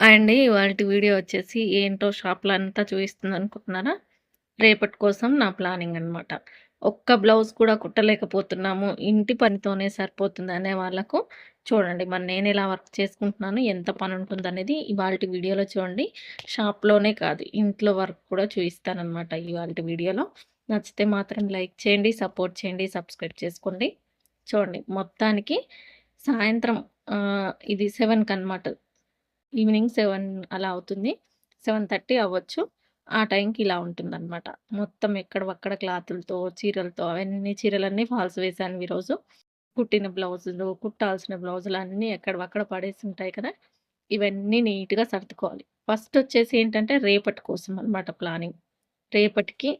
అండి ఇవాల్టి వీడియో వచ్చేసి ఏంటో షాప్‌లో అంతా చూయిస్తుందనుకుంటున్నారా? రేపటి కోసం నా ప్లానింగ్ అనమాట. ఒక్క బ్లౌజ్ కూడా కుట్టలేకపోతున్నాము. ఇంటి పనితోనే సరిపోతుంది అనే వాళ్ళకు చూడండి మరి నేనెలా వర్క్ చేసుకుంటున్నాను, ఎంత పనుంటుందనేది ఇవాల్టి వీడియోలో చూడండి. షాప్‌లోనే కాదు ఇంట్లో వర్క్ కూడా చూయిస్తాననమాట ఇవాల్టి వీడియోలో. నచ్చితే మాత్రం లైక్ చేయండి, సపోర్ట్ చేయండి, సబ్స్క్రైబ్ చేసుకోండి. చూడండి మొత్తానికి సాయంత్రం ఇది 7:00కనమాట. ఈవినింగ్ 7 అలా అవుతుంది. 7:30 అవ్వచ్చు. ఆ టైంకి ఇలా ఉంటుందనమాట. మొత్తం ఎక్కడివక్కడ క్లాతులతో, చీరలతో అవన్నీ చీరలన్నీ ఫాల్స్ వేశాను ఈరోజు. కుట్టిన బ్లౌజులు, కుట్టాల్సిన బ్లౌజులన్నీ ఎక్కడివక్కడ పడేసుంటాయి కదా! ఇవన్నీ నీట్‌గా సర్దుకోవాలి. ఫస్టొచ్చేసి ఏంటంటే రేపటి కోసం అనమాట ప్లానింగ్. రేపటికి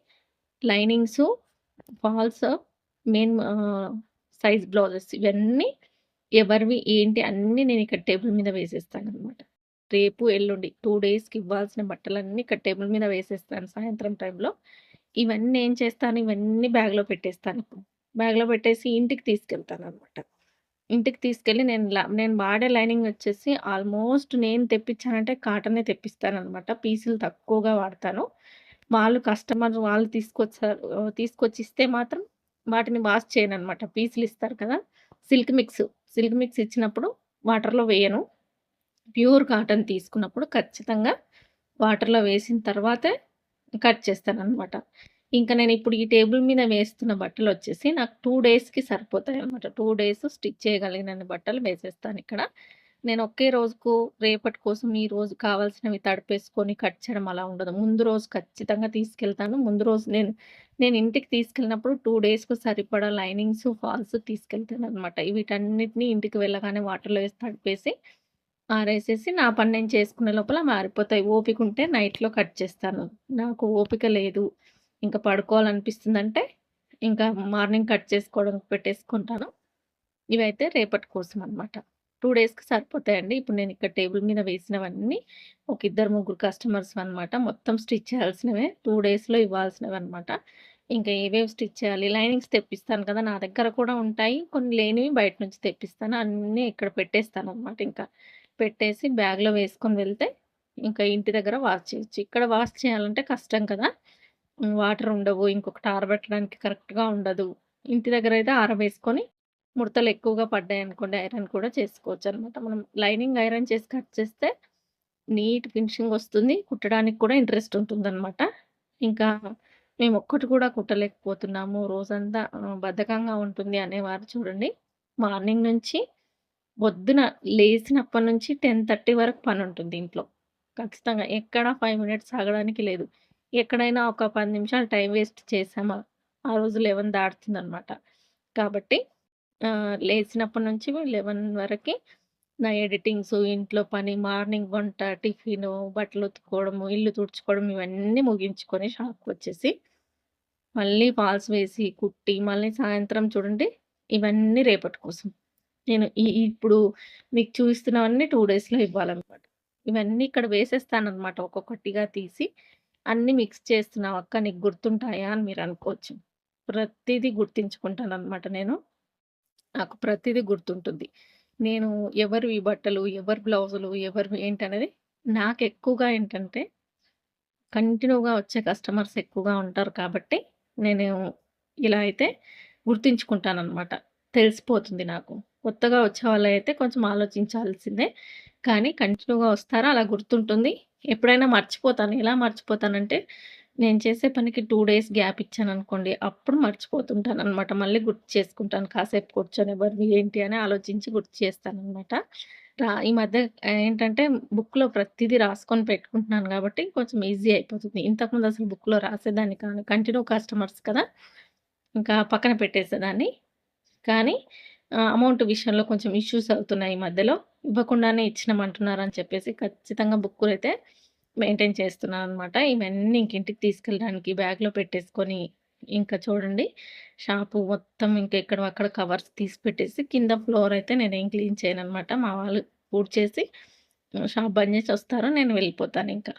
లైనింగ్సు, ఫాల్స్, సైజ్ బ్లౌజెస్ ఇవన్నీ ఎవరివి ఏంటి అన్నీ నేనిక్కడ టేబుల్ మీద వేసేస్తాననమాట. రేపు, ఎల్లుండి 2 డేస్‌కి ఇవ్వాల్సిన బట్టలన్నీ ఇక్కడ టేబుల్ మీద వేసేస్తాను సాయంత్రం టైంలో. ఇవన్నీ ఏం చేస్తాను, ఇవన్నీ బ్యాగ్‌లో పెట్టేస్తానిప్పుడు. బ్యాగ్‌లో పెట్టేసి ఇంటికి తీసుకెళ్తాననమాట. ఇంటికి తీసుకెళ్ళి నేను వాడే లైనింగ్ వచ్చేసి ఆల్మోస్ట్ నేను తెప్పించానంటే కాటనే తెప్పిస్తాననమాట. పీసులు తక్కువగా వాడతాను. వాళ్ళు తీసుకొచ్చిస్తే మాత్రం వాటిని వాష్ చేయననమాట. పీసులిస్తారు కదా! సిల్క్ మిక్స్, సిల్క్ మిక్స్ ఇచ్చినప్పుడు వాటర్‌లో వేయను. ప్యూర్ కాటన్ తీసుకున్నప్పుడు ఖచ్చితంగా వాటర్‌లో వేసిన తర్వాతే కట్ చేస్తాననమాట. ఇంక నేనిప్పుడు ఈ టేబుల్ మీద వేస్తున్న బట్టలొచ్చేసి నాకు 2 డేస్‌కి సరిపోతాయనమాట. 2 డేస్ స్టిచ్ చేయగలిగినన్ని బట్టలు వేసేస్తానిక్కడ. నేను ఒకే రోజుకు రేపటి కోసం ఈ రోజు కావాల్సినవి తడిపేసుకొని కట్ చేయడం అలా ఉండదు. ముందు రోజు ఖచ్చితంగా తీసుకెళ్తాను. ముందు రోజు నేను ఇంటికి తీసుకెళ్ళినప్పుడు 2 డేస్‌కు సరిపడా లైనింగ్స్, ఫాల్స్ తీసుకెళ్తాననమాట. వీటన్నిటిని ఇంటికి వెళ్ళగానే వాటర్‌లో వేసి తడిపేసి ఆరేసేసి నా పని నేను చేసుకునే లోపల అవి ఆరిపోతాయి. ఓపికుంటే నైట్‌లో కట్ చేస్తాను. నాకు ఓపిక లేదు, ఇంక పడుకోవాలనిపిస్తుందంటే, ఇంకా మార్నింగ్ కట్ చేసుకోవడానికి పెట్టేసుకుంటాను. ఇవైతే రేపటి కోసమనమాట. 2 డేస్‌కి సరిపోతాయండి. ఇప్పుడు నేనిక్కడ టేబుల్ మీద వేసినవన్నీ ఒక ఇద్దరు, ముగ్గురు కస్టమర్స్‌వనమాట. మొత్తం స్టిచ్ చేయాల్సినవే. 2 డేస్‌లో ఇవ్వాల్సినవనమాట. ఇంకా ఏవేవి స్టిచ్ చేయాలి, లైనింగ్స్ తెప్పిస్తాను కదా! నా దగ్గర కూడా ఉంటాయి. కొన్ని లేనివి బయట నుంచి తెప్పిస్తాను. అన్నీ ఇక్కడ పెట్టేస్తాననమాట ఇంకా. పెట్టేసి బ్యాగ్‌లో వేసుకొని వెళ్తే, ఇంకా ఇంటి దగ్గర వాష్ చేయొచ్చు. ఇక్కడ వాష్ చేయాలంటే కష్టం కదా! వాటర్ ఉండవు. ఇంకొకటి ఆరబెట్టడానికి కరెక్ట్‌గా ఉండదు. ఇంటి దగ్గరైతే ఆరబేసుకొని ముడతలెక్కువగా పడ్డాయనుకోండి ఐరన్ కూడా చేసుకోవచ్చనమాట. మనం లైనింగ్ ఐరన్ చేసి కట్ చేస్తే నీట్ ఫినిషింగొస్తుంది. కుట్టడానికి కూడా ఇంట్రెస్ట్ ఉంటుందనమాట. ఇంకా మేమొక్కటి కూడా కుట్టలేకపోతున్నాము. రోజంతా బద్ధకంగా ఉంటుంది అనేవారు చూడండి. మార్నింగ్ నుంచి పొద్దున లేసినప్పటి నుంచి 10:30 వరకు పనుంటుంది ఇంట్లో. ఖచ్చితంగా. ఎక్కడ 5 మినిట్స్ ఆగడానికి లేదు. ఎక్కడైనా ఒక 10 నిమిషాలు టైం వేస్ట్ చేశామా, ఆ రోజు 11 దాటుతుందనమాట. కాబట్టి లేచినప్పటి నుంచి 11 వరకి నా ఎడిటింగ్సు, ఇంట్లో పని, మార్నింగ్ వంట, టిఫిను, బట్టలు ఉతుక్కోవడము, ఇల్లు తుడుచుకోవడం ఇవన్నీ ముగించుకొని షాప్‌కొచ్చేసి, మళ్ళీ ఫాల్స్ వేసి, కుట్టి, మళ్ళీ సాయంత్రం చూడండి ఇవన్నీ రేపటి కోసం. నేను ఇప్పుడు మీకు చూపిస్తున్నవన్నీ 2 డేస్‌లో ఇవ్వాలనమాట. ఇవన్నీ ఇక్కడ వేసేస్తాననమాట ఒక్కొక్కటిగా తీసి. అన్నీ మిక్స్ చేస్తున్నావక్క నీకు గుర్తుంటాయా అని మీరనుకోవచ్చు. ప్రతీదీ గుర్తించుకుంటాననమాట నేను. నాకు ప్రతీదీ గుర్తుంటుంది. నేను ఎవరివి బట్టలు, ఎవరి బ్లౌజులు, ఎవరివి ఏంటనేది నాకెక్కువగా ఏంటంటే కంటిన్యూగా వచ్చే కస్టమర్స్ ఎక్కువగా ఉంటారు కాబట్టి, నేను ఇలా అయితే గుర్తుంచుకుంటాననమాట. తెలిసిపోతుంది నాకు. కొత్తగా వచ్చేవాళ్ళైతే కొంచెం ఆలోచించాల్సిందే. కానీ కంటిన్యూగా వస్తారా అలా గుర్తుంటుంది. ఎప్పుడైనా మర్చిపోతాను. ఎలా మర్చిపోతానంటే, నేను చేసే పనికి 2 డేస్ గ్యాప్ ఇచ్చాననుకోండి, అప్పుడు మర్చిపోతుంటాననమాట. మళ్ళీ గుర్తు చేసుకుంటాను. కాసేపు కూర్చొని ఎవరివి ఏంటి అని ఆలోచించి గుర్తు చేస్తాననమాట. ఈ మధ్య ఏంటంటే బుక్‌లో ప్రతీదీ రాసుకొని పెట్టుకుంటున్నాను గాబట్టి కొంచెం ఈజీ అయిపోతుంది. ఇంతకుముందు అసలు బుక్‌లో రాసేదాన్ని కాను. కంటిన్యూ కస్టమర్స్ కదా! ఇంకా పక్కన పెట్టేసేదాన్ని. కానీ అమౌంట్ విషయంలో కొంచెం ఇష్యూస్ అవుతున్నాయి ఈ మధ్యలో. ఇవ్వకుండానే ఇచ్చినమంటున్నారని చెప్పేసి ఖచ్చితంగా బుక్కులైతే మెయింటైన్ చేస్తున్నాననమాట. ఇవన్నీ ఇంక ఇంటికి తీసుకెళ్ళడానికి బ్యాగ్‌లో పెట్టేసుకొని, ఇంకా చూడండి షాపు మొత్తం ఇంక ఎక్కడివక్కడ అక్కడ కవర్స్ తీసి పెట్టేసి, కింద ఫ్లోర్ అయితే నేనేం క్లీన్ చేయననమాట. మా వాళ్ళు ఊడ్చేసి షాప్ బంద్ చేసి వస్తారు. నేను వెళ్ళిపోతానింక.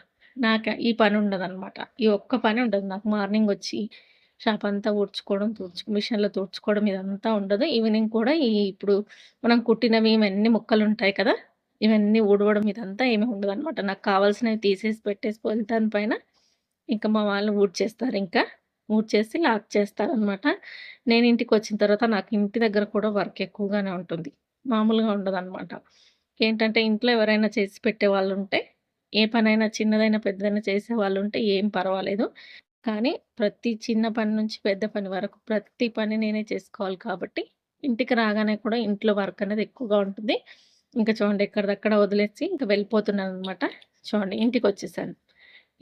ఈ పని ఉండదనమాట. ఈ ఒక్క పని ఉండదు నాకు. మార్నింగ్ వచ్చి షాప్ అంతా ఊడ్చుకోవడం, మిషన్‌లో తుడుచుకోవడం ఇదంతా ఉండదు. ఈవినింగ్ కూడా ఇప్పుడు మనం కుట్టినవి ఇవన్నీ ముక్కలుంటాయి కదా! ఇవన్నీ ఊడవడం ఇదంతా ఏమి ఉండదనమాట. నాకు కావాల్సినవి తీసేసి పెట్టేసి వెళ్తాను పైన. ఇంక మా వాళ్ళు ఊడ్చేస్తారింక. ఊడ్చేసి లాక్ చేస్తారనమాట. నేను ఇంటికొచ్చిన తర్వాత నాకు ఇంటి దగ్గర కూడా వర్క్ ఎక్కువగానే ఉంటుంది. మామూలుగా ఉండదనమాట. ఏంటంటే ఇంట్లో ఎవరైనా చేసి పెట్టేవాళ్ళుంటే, ఏ పనైనా చిన్నదైనా, పెద్దదైనా చేసేవాళ్ళుంటే ఏం పర్వాలేదు. కానీ ప్రతి చిన్న పని నుంచి పెద్ద పని వరకు ప్రతి పని నేనే చేసుకోవాలి కాబట్టి, ఇంటికి రాగానే కూడా ఇంట్లో వర్క్ అనేది ఎక్కువగా ఉంటుంది. ఇంక చూడండి ఎక్కడిదక్కడ వదిలేసి ఇంక వెళ్ళిపోతున్నాననమాట. చూడండి ఇంటికొచ్చేసాను.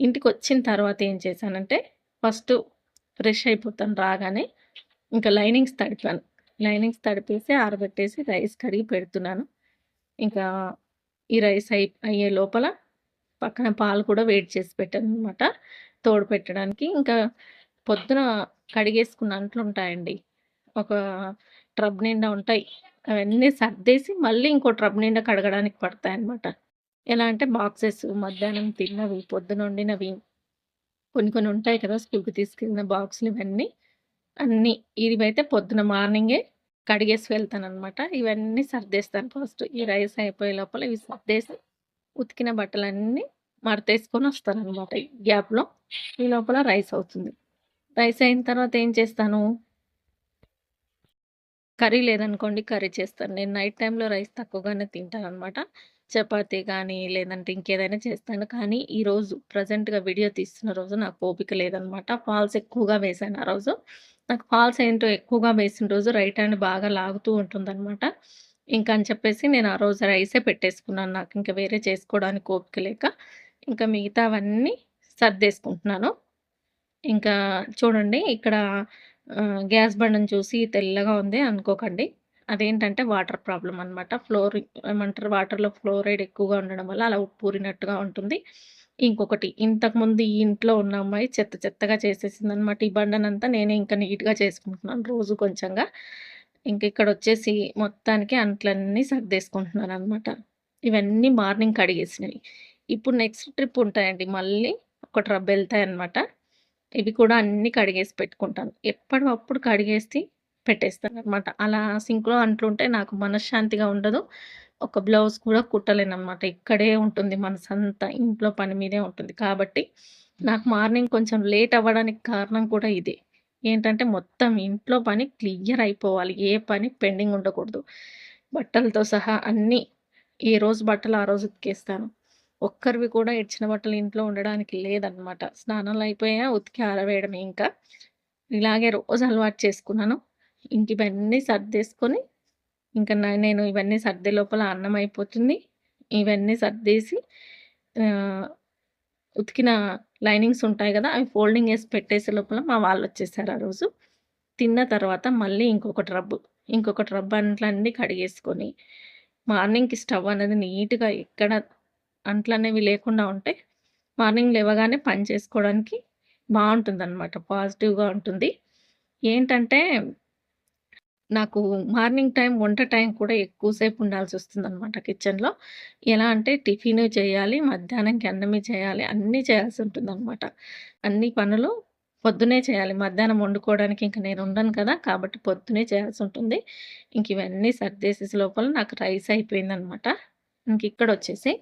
ఇంటికొచ్చిన తర్వాత ఏం చేశానంటే, ఫస్టు ఫ్రెష్ అయిపోతాను రాగానే. ఇంకా లైనింగ్స్ తడిపాను. లైనింగ్స్ తడిపేసి ఆరబెట్టేసి రైస్ కడిగి పెడుతున్నాను. ఇంకా ఈ రైస్ అయ్యే లోపల పక్కన పాలు కూడా వేడి చేసి పెట్టాననమాట. తోడు పెట్టడానికి. ఇంకా పొద్దున కడిగేసుకున్న అంట్లుంటాయండి. ఒక ట్రబ్ నిండా ఉంటాయి. అవన్నీ సర్దేసి మళ్ళీ ఇంకో ట్రబ్ నిండా కడగడానికి పడతాయన్నమాట. ఎలా అంటే బాక్సెస్ మధ్యాహ్నం తిన్నవి, పొద్దునొండినవి కొన్ని కొన్ని ఉంటాయి కదా! స్కూల్‌కి తీసుకెళ్ళిన బాక్సులు ఇవన్నీ. అన్నీ ఇవైతే పొద్దున మార్నింగే కడిగేసి వెళ్తాననమాట. ఇవన్నీ సర్దేస్తాను ఫస్ట్. ఈ రైస్ అయిపోయే లోపల ఇవి సర్దేసి ఉతికిన బట్టలన్నీ మడతేసుకొనొస్తాననమాట ఈ గ్యాప్‌లో. ఈ లోపల రైస్ అవుతుంది. రైస్ అయిన తర్వాత ఏం చేస్తాను, కర్రీ లేదనుకోండి కర్రీ చేస్తాను. నేను నైట్ టైమ్‌లో రైస్ తక్కువగానే తింటాననమాట. చపాతీ గానీ, లేదంటే ఇంకేదైనా చేస్తాను. కానీ ఈరోజు ప్రెజెంట్‌గా వీడియో తీస్తున్న రోజు నాకు ఓపిక లేదనమాట. ఫాల్స్ ఎక్కువగా వేశాను ఆ రోజు. నాకు ఫాల్స్ ఏంటో ఎక్కువగా వేసిన రోజు రైట్ హ్యాండ్ బాగా లాగుతూ ఉంటుందనమాట. ఇంక అని చెప్పేసి నేను ఆ రోజు రైసే పెట్టేసుకున్నాను. నాకింక వేరే చేసుకోవడానికి ఓపిక లేక. ఇంకా మిగతావన్నీ సర్దేసుకుంటున్నాను. ఇంకా చూడండి ఇక్కడ గ్యాస్ బండను చూసి తెల్లగా ఉంది అనుకోకండి. అదేంటంటే వాటర్ ప్రాబ్లమ్ అనమాట. ఏమంటారు వాటర్‌లో ఫ్లోరైడ్ ఎక్కువగా ఉండడం వల్ల అలా ఉప్పూరినట్టుగా ఉంటుంది. ఇంకొకటి ఇంతకుముందు ఈ ఇంట్లో ఉన్న అమ్మాయి చెత్త చెత్తగా చేసేసిందనమాట. ఈ బండనంతా నేనే ఇంకా నీట్‌గా చేసుకుంటున్నాను రోజు కొంచెంగా. ఇంక ఇక్కడొచ్చేసి మొత్తానికి అంట్లన్నీ సర్దేసుకుంటున్నాననమాట. ఇవన్నీ మార్నింగ్ కడిగేసినవి. ఇప్పుడు నెక్స్ట్ ట్రిప్ ఉంటాయండి మళ్ళీ ఒక ట్రబ్బెళ్తాయన్నమాట. ఇవి కూడా అన్నీ కడిగేసి పెట్టుకుంటాను. ఎప్పటివప్పుడు కడిగేసి పెట్టేస్తాననమాట. అలా సింక్‌లో అంట్లుంటే నాకు మనశ్శాంతిగా ఉండదు. ఒక బ్లౌజ్ కూడా కుట్టలేననమాట. ఇక్కడే ఉంటుంది మనసంతా. ఇంట్లో పని మీదే ఉంటుంది. కాబట్టి నాకు మార్నింగ్ కొంచెం లేట్ అవ్వడానికి కారణం కూడా ఇదే. ఏంటంటే మొత్తం ఇంట్లో పని క్లియర్ అయిపోవాలి. ఏ పని పెండింగ్ ఉండకూడదు. బట్టలతో సహా అన్నీ ఏ రోజు బట్టలు ఆ రోజు ఉతికేస్తాను. ఒక్కరివి కూడా ఇడిచిన బట్టలు ఇంట్లో ఉండడానికి లేదనమాట. స్నానాలయిపోయాయా ఉతికి ఆరవేయడమే ఇంకా. ఇలాగే రోజు అలవాటు చేసుకున్నాను. ఇంక ఇవన్నీ సర్దేసుకొని ఇంక నేను ఇవన్నీ సర్దే లోపల అన్నం అయిపోతుంది. ఇవన్నీ సర్దేసి ఆహ్, ఉతికిన లైనింగ్స్ ఉంటాయి గదా! అవి ఫోల్డింగ్ ఏసి పెట్టేసే లోపల మా వాళ్ళొచ్చేసారు ఆ రోజు. తిన్న తర్వాత మళ్ళీ ఇంకొక టబ్ అంట్లన్నీ కడిగేసుకొని, మార్నింగ్‌కి స్టవ్ అనేది నీట్‌గా ఎక్కడ అంట్లనేవి లేకుండా ఉంటే, మార్నింగ్ లేవగానే పని చేసుకోవడానికి బావుంటుందనమాట. పాజిటివ్‌గా ఉంటుంది. ఏంటంటే, నాకు మార్నింగ్ టైమ్ వంట టైం కూడా ఎక్కువ సేపు ఉండాల్సొస్తుందనమాట కిచెన్‌లో. ఎలా అంటే టిఫిను చేయాలి, మధ్యాహ్నంకి అన్నమే చేయాలి, అన్నీ చేయాల్సుంటుందనమాట. అన్ని పనులు పొద్దున్నే చేయాలి. మధ్యాహ్నం వండుకోవడానికి ఇంక నేనుండను కదా! కాబట్టి పొద్దున్నే చేయాల్సుంటుంది. ఇంక ఇవన్నీ సర్దేసేసే లోపల నాకు రైస్ అయిపోయిందనమాట. ఇంకిక్కడొచ్చేసి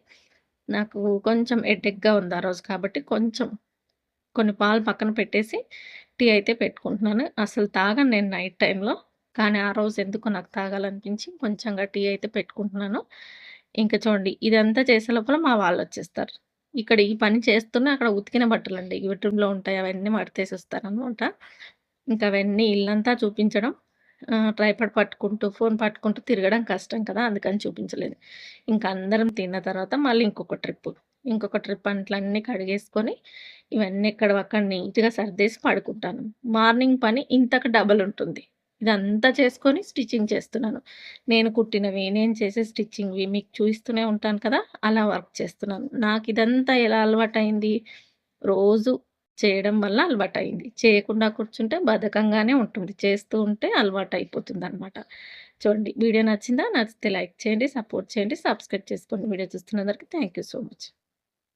నాకు కొంచెం హెడేక్‌గా ఉంది ఆ రోజు కాబట్టి కొంచెం కొన్ని పాలు పక్కన పెట్టేసి టీ అయితే పెట్టుకుంటున్నాను. అసలు తాగను నేను నైట్ టైమ్‌లో. కానీ ఆ రోజు ఎందుకో నాకు తాగాలనిపించి కొంచెంగా టీ అయితే పెట్టుకుంటున్నాను. ఇంక చూడండి ఇదంతా చేసే లోపల మా వాళ్ళొచ్చేస్తారు. ఇక్కడ ఈ పని చేస్తున్నా అక్కడ ఉతికిన బట్టలండి. యూట్యూబ్‌లో ఉంటాయి అవన్నీ మడతేసొస్తారనమాట. ఇంక అవన్నీ ఇల్లంతా చూపించడం ట్రైపాడ్ పట్టుకుంటూ, ఫోను పట్టుకుంటూ తిరగడం కష్టం కదా! అందుకని చూపించలేదు. ఇంక అందరం తిన్న తర్వాత మళ్ళీ ఇంకొక ట్రిప్ అంట్లన్నీ కడిగేసుకొని ఇవన్నీ ఎక్కడివక్కడ నీట్‌గా సర్దేసి పడుకుంటాను. మార్నింగ్ పని ఇంతకు డబల్ ఉంటుంది. ఇదంతా చేసుకొని స్టిచ్చింగ్ చేస్తున్నాను. నేను కుట్టినవి, నేను చేసే స్టిచ్చింగ్‌వి మీకు చూయిస్తూనే ఉంటాను కదా! అలా వర్క్ చేస్తున్నాను. నాకిదంతా ఎలా అలవాటయింది, రోజు చేయడం వల్ల అలవాటయింది. చేయకుండా కూర్చుంటే బద్ధకంగానే ఉంటుంది. చేస్తూ ఉంటే అలవాటయిపోతుందనమాట. చూడండి వీడియో నచ్చిందా? నచ్చితే లైక్ చేయండి, సపోర్ట్ చేయండి, సబ్స్క్రైబ్ చేసుకోండి. వీడియో చూస్తున్నందరికీ థాంక్ యూ సో మచ్.